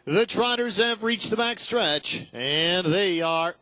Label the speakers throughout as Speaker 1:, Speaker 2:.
Speaker 1: The Trotters have reached the back stretch, and they are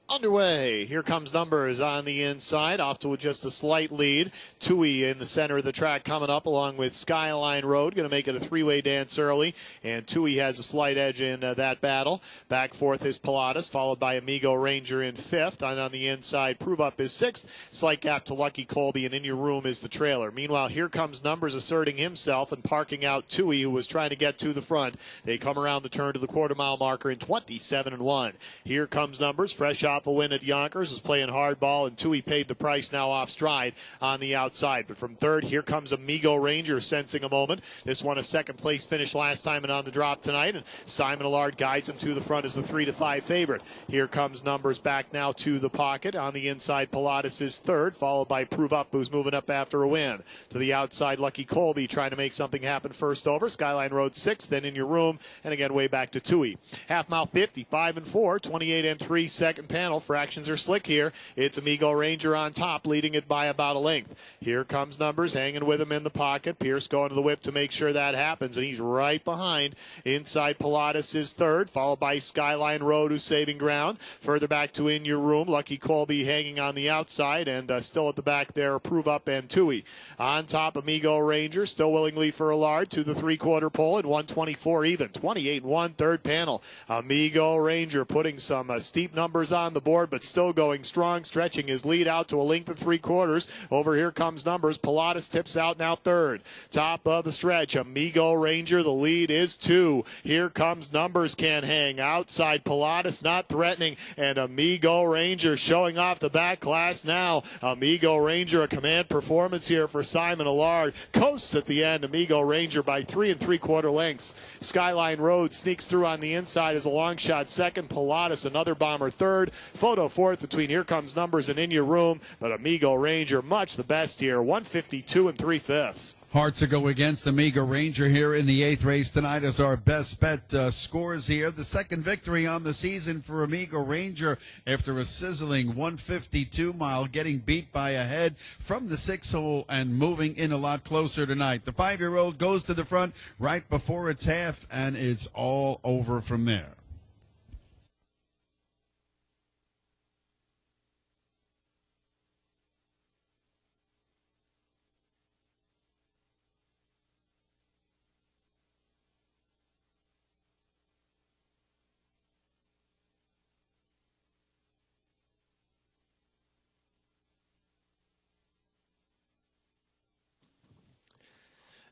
Speaker 1: underway. Here comes Numbers on the inside, off to just a slight lead. Tui in the center of the track coming up along with Skyline Road. Going to make it a three-way dance early, and Tui has a slight edge in that battle. Back fourth is Pilatus, followed by Amigo Ranger in fifth. And on the inside, Prove Up is sixth. Slight gap to Lucky Colby, and In Your Room is the trailer. Meanwhile, here comes Numbers asserting himself and parking out Tui, who was trying to get to the front. They come around the turn to the quarter-mile marker in 27-1. Here comes Numbers, fresh off a win at Yonkers, is playing hardball, and Tui paid the price now off stride on the outside. But from third, here comes Amigo Ranger sensing a moment. This one a second place finish last time and on the drop tonight, and Simon Allard guides him to the front as the 3-5 favorite. Here comes Numbers back now to the pocket. On the inside, Pilatus is third, followed by Prove Up, who's moving up after a win. To the outside, Lucky Colby trying to make something happen first over. Skyline Road sixth, then In Your Room, and again way back to Tui. Half mile 55-4, 28-3 second panel. Fractions are slick here. It's Amigo Ranger on top, leading it by about a length. Here comes Numbers, hanging with him in the pocket. Pierce going to the whip to make sure that happens, and he's right behind. Inside, Pilatus is third, followed by Skyline Road, who's saving ground. Further back to In Your Room, Lucky Colby hanging on the outside, and still at the back there, Prove Up and Tui. On top, Amigo Ranger, still willingly for Allard to the three-quarter pole at 124 even. 28-1 third panel. Amigo Ranger putting some steep numbers on the board, but still going strong, stretching his lead out to a length of three-quarters. Over here comes Numbers. Pilatus tips out now third. Top of the stretch, Amigo Ranger, the lead is two. Here comes Numbers, can't hang. Outside, Pilatus not threatening, and Amigo Ranger showing off the back class now. Amigo Ranger, a command performance here for Simon Allard. Coasts at the end, Amigo Ranger by 3 3/4 lengths. Skyline Road sneaks through on the inside as a long shot second. Pilatus, another bomber third. Photo fourth between Here Comes Numbers and In Your Room, but Amigo Ranger much the best here, 152 3/5.
Speaker 2: Hard to go against Amigo Ranger here in the eighth race tonight as our best bet scores here. The second victory on the season for Amigo Ranger after a sizzling 152 mile, getting beat by a head from the six hole and moving in a lot closer tonight. The 5-year-old goes to the front right before it's half, and it's all over from there.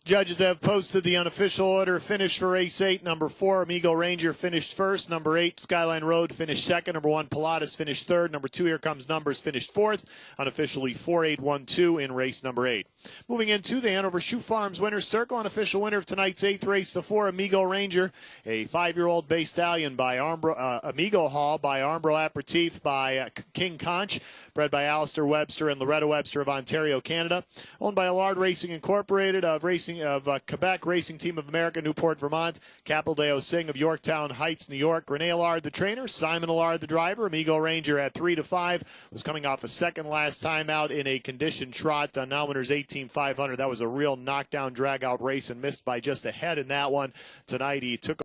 Speaker 1: Judges have posted the unofficial order. Finish for race 8. Number 4, Amigo Ranger finished first. Number 8, Skyline Road finished second. Number 1, Pilatus finished third. Number 2, Here Comes Numbers finished fourth. Unofficially 4-8-1-2 in race number 8. Moving into the Hanover Shoe Farms Winner's Circle, unofficial winner of tonight's 8th race, the 4, Amigo Ranger, a 5-year-old bay stallion by Amigo Hall by Armbro Aperitif by King Conch, bred by Alistair Webster and Loretta Webster of Ontario, Canada, owned by Allard Racing Incorporated of Quebec, Racing Team of America, Newport, Vermont, Capel Deo Singh of Yorktown Heights, New York. Renee Allard, the trainer. Simon Allard, the driver. Amigo Ranger at 3-5 was coming off a second last time out in a conditioned trot. Now winners 18,500. That was a real knockdown, drag-out race and missed by just a head in that one. Tonight he took